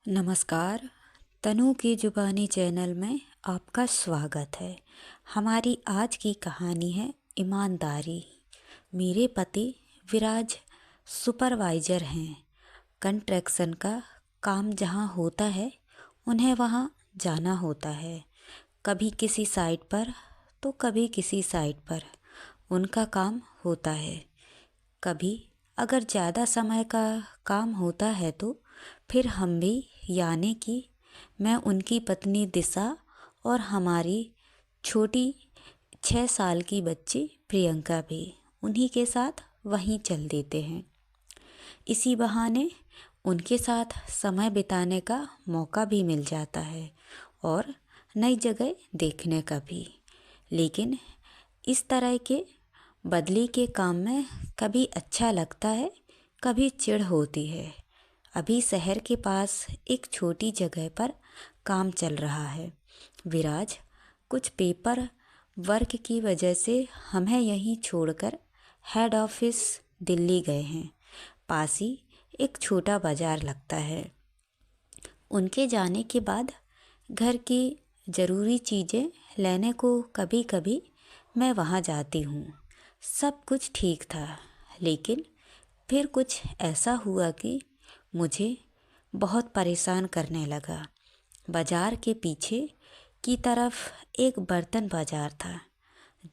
नमस्कार। तनु की जुबानी चैनल में आपका स्वागत है। हमारी आज की कहानी है ईमानदारी। मेरे पति विराज सुपरवाइजर हैं। कंस्ट्रक्शन का काम जहाँ होता है उन्हें वहाँ जाना होता है। कभी किसी साइट पर तो कभी किसी साइट पर उनका काम होता है। कभी अगर ज़्यादा समय का काम होता है तो फिर हम भी, यानी कि मैं, उनकी पत्नी दिशा और हमारी छोटी 6 साल की बच्ची प्रियंका भी उन्हीं के साथ वहीं चल देते हैं। इसी बहाने उनके साथ समय बिताने का मौका भी मिल जाता है और नई जगह देखने का भी। लेकिन इस तरह के बदली के काम में कभी अच्छा लगता है, कभी चिढ़ होती है। अभी शहर के पास एक छोटी जगह पर काम चल रहा है। विराज कुछ पेपर वर्क की वजह से हमें यहीं छोड़कर हेड ऑफिस दिल्ली गए हैं। पास ही एक छोटा बाजार लगता है। उनके जाने के बाद घर की ज़रूरी चीज़ें लेने को कभी कभी मैं वहाँ जाती हूँ। सब कुछ ठीक था, लेकिन फिर कुछ ऐसा हुआ कि मुझे बहुत परेशान करने लगा। बाजार के पीछे की तरफ एक बर्तन बाजार था।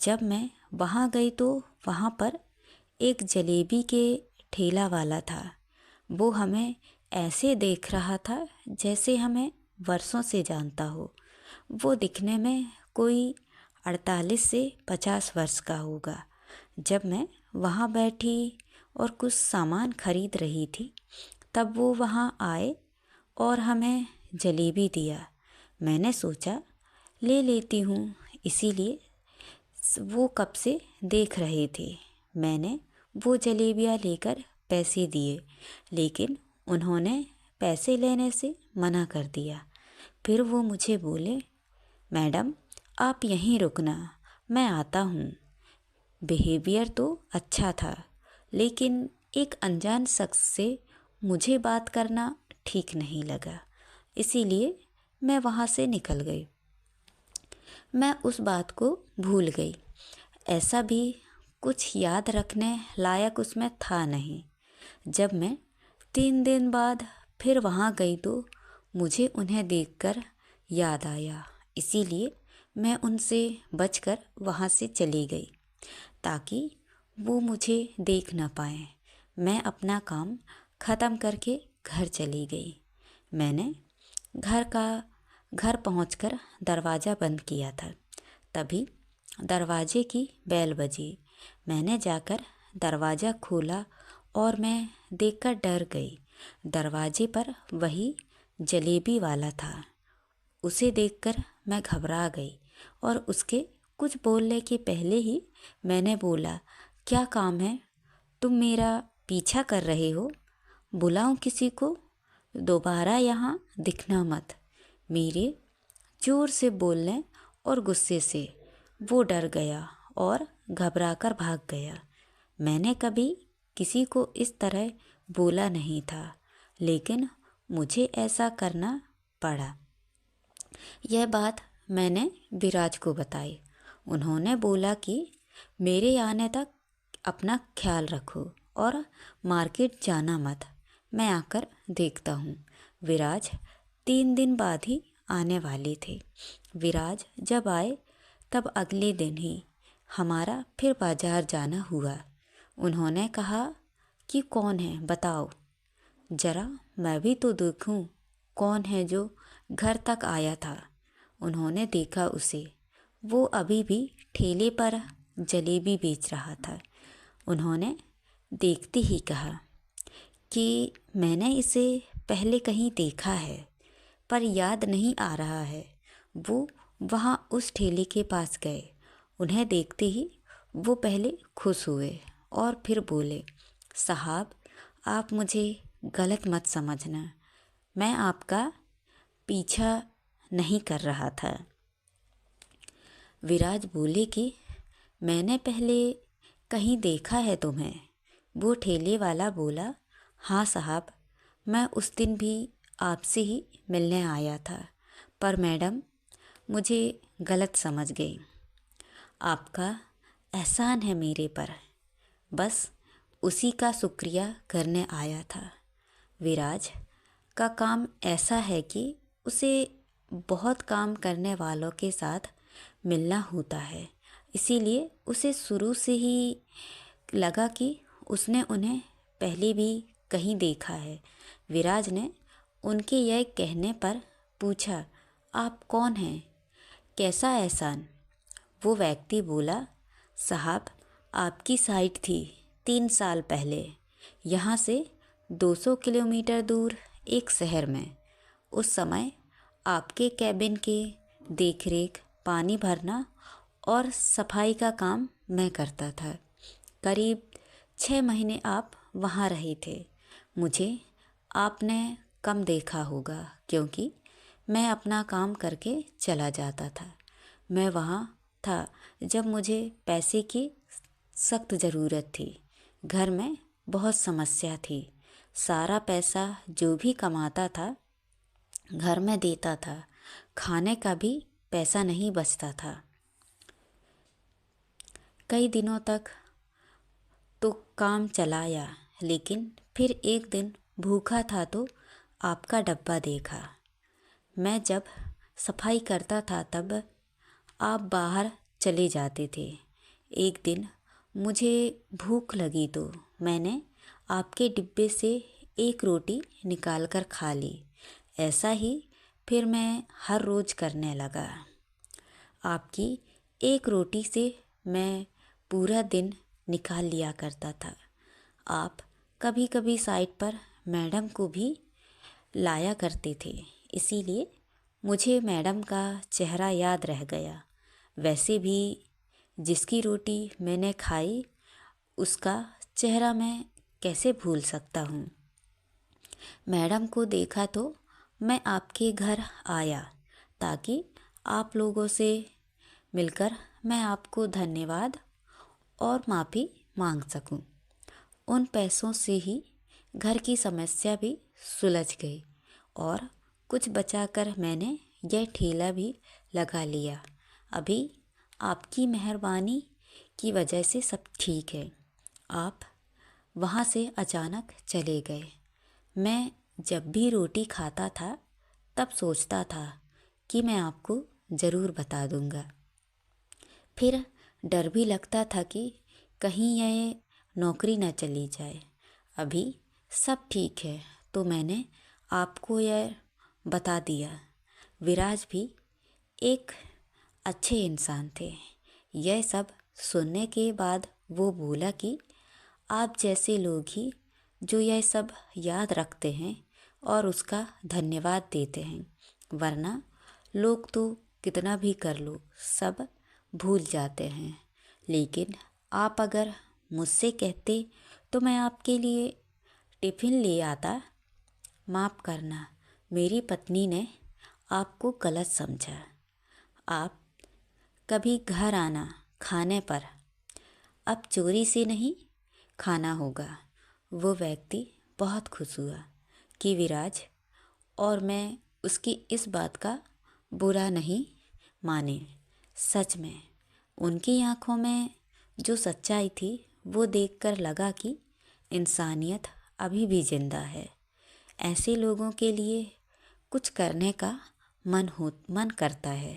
जब मैं वहाँ गई तो वहाँ पर एक जलेबी के ठेला वाला था। वो हमें ऐसे देख रहा था जैसे हमें वर्षों से जानता हो। वो दिखने में कोई 48 से 50 वर्ष का होगा। जब मैं वहाँ बैठी और कुछ सामान खरीद रही थी, तब वो वहाँ आए और हमें जलेबी दिया। मैंने सोचा ले लेती हूँ, इसीलिए वो कब से देख रहे थे। मैंने वो जलेबियाँ लेकर पैसे दिए, लेकिन उन्होंने पैसे लेने से मना कर दिया। फिर वो मुझे बोले, मैडम आप यहीं रुकना, मैं आता हूँ। बिहेवियर तो अच्छा था, लेकिन एक अनजान शख्स से मुझे बात करना ठीक नहीं लगा, इसीलिए मैं वहाँ से निकल गई। मैं उस बात को भूल गई। ऐसा भी कुछ याद रखने लायक उसमें था नहीं। जब मैं 3 दिन बाद फिर वहाँ गई तो मुझे उन्हें देखकर याद आया, इसीलिए मैं उनसे बचकर वहाँ से चली गई ताकि वो मुझे देख ना पाए। मैं अपना काम ख़त्म करके घर चली गई। मैंने घर पहुंचकर दरवाज़ा बंद किया था। तभी दरवाजे की बेल बजी। मैंने जाकर दरवाज़ा खोला और मैं देखकर डर गई। दरवाजे पर वही जलेबी वाला था। उसे देखकर मैं घबरा गई और उसके कुछ बोलने के पहले ही मैंने बोला, क्या काम है? तुम मेरा पीछा कर रहे हो? बुलाऊं किसी को? दोबारा यहाँ दिखना मत। मेरे जोर से बोलने और गुस्से से वो डर गया और घबराकर भाग गया। मैंने कभी किसी को इस तरह बोला नहीं था, लेकिन मुझे ऐसा करना पड़ा। यह बात मैंने विराज को बताई। उन्होंने बोला कि मेरे आने तक अपना ख्याल रखो और मार्केट जाना मत, मैं आकर देखता हूँ। विराज 3 दिन बाद ही आने वाले थे। विराज जब आए तब अगले दिन ही हमारा फिर बाजार जाना हुआ। उन्होंने कहा कि कौन है बताओ, जरा मैं भी तो देखूं कौन है जो घर तक आया था। उन्होंने देखा उसे। वो अभी भी ठेले पर जलेबी बेच रहा था। उन्होंने देखते ही कहा कि मैंने इसे पहले कहीं देखा है, पर याद नहीं आ रहा है। वो वहाँ उस ठेले के पास गए। उन्हें देखते ही वो पहले खुश हुए और फिर बोले, साहब आप मुझे गलत मत समझना, मैं आपका पीछा नहीं कर रहा था। विराज बोले कि मैंने पहले कहीं देखा है तुम्हें। वो ठेले वाला बोला, हाँ साहब, मैं उस दिन भी आपसे ही मिलने आया था, पर मैडम मुझे गलत समझ गई। आपका एहसान है मेरे पर, बस उसी का शुक्रिया करने आया था। विराज का काम ऐसा है कि उसे बहुत काम करने वालों के साथ मिलना होता है, इसीलिए उसे शुरू से ही लगा कि उसने उन्हें पहले भी कहीं देखा है। विराज ने उनके यह कहने पर पूछा, आप कौन हैं? कैसा एहसान? वो व्यक्ति बोला, साहब आपकी साइट थी 3 साल पहले, यहाँ से 200 किलोमीटर दूर एक शहर में। उस समय आपके कैबिन के देखरेख, पानी भरना और सफाई का काम मैं करता था। करीब 6 महीने आप वहाँ रहे थे। मुझे आपने कम देखा होगा क्योंकि मैं अपना काम करके चला जाता था। मैं वहाँ था जब मुझे पैसे की सख्त ज़रूरत थी। घर में बहुत समस्या थी। सारा पैसा जो भी कमाता था घर में देता था। खाने का भी पैसा नहीं बचता था। कई दिनों तक तो काम चलाया, लेकिन फिर एक दिन भूखा था तो आपका डब्बा देखा। मैं जब सफाई करता था तब आप बाहर चले जाते थे। एक दिन मुझे भूख लगी तो मैंने आपके डिब्बे से एक रोटी निकाल कर खा ली। ऐसा ही फिर मैं हर रोज़ करने लगा। आपकी एक रोटी से मैं पूरा दिन निकाल लिया करता था। आप कभी कभी साइट पर मैडम को भी लाया करते थे, इसीलिए मुझे मैडम का चेहरा याद रह गया। वैसे भी जिसकी रोटी मैंने खाई उसका चेहरा मैं कैसे भूल सकता हूँ। मैडम को देखा तो मैं आपके घर आया ताकि आप लोगों से मिलकर मैं आपको धन्यवाद और माफ़ी मांग सकूं। उन पैसों से ही घर की समस्या भी सुलझ गई और कुछ बचाकर मैंने यह ठेला भी लगा लिया। अभी आपकी मेहरबानी की वजह से सब ठीक है। आप वहाँ से अचानक चले गए। मैं जब भी रोटी खाता था तब सोचता था कि मैं आपको ज़रूर बता दूँगा। फिर डर भी लगता था कि कहीं यह नौकरी न चली जाए। अभी सब ठीक है तो मैंने आपको यह बता दिया। विराज भी एक अच्छे इंसान थे। यह सब सुनने के बाद वो बोला कि आप जैसे लोग ही जो यह सब याद रखते हैं और उसका धन्यवाद देते हैं, वरना लोग तो कितना भी कर लो सब भूल जाते हैं। लेकिन आप अगर मुझसे कहते तो मैं आपके लिए टिफ़िन ले आता। माफ़ करना, मेरी पत्नी ने आपको गलत समझा। आप कभी घर आना खाने पर, अब चोरी से नहीं खाना होगा। वो व्यक्ति बहुत खुश हुआ कि विराज और मैं उसकी इस बात का बुरा नहीं माने। सच में उनकी आँखों में जो सच्चाई थी वो देखकर लगा कि इंसानियत अभी भी जिंदा है। ऐसे लोगों के लिए कुछ करने का मन करता है।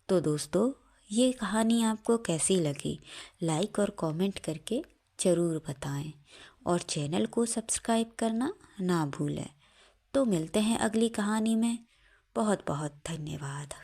तो दोस्तों, ये कहानी आपको कैसी लगी लाइक और कमेंट करके ज़रूर बताएं और चैनल को सब्सक्राइब करना ना भूलें। तो मिलते हैं अगली कहानी में। बहुत बहुत धन्यवाद।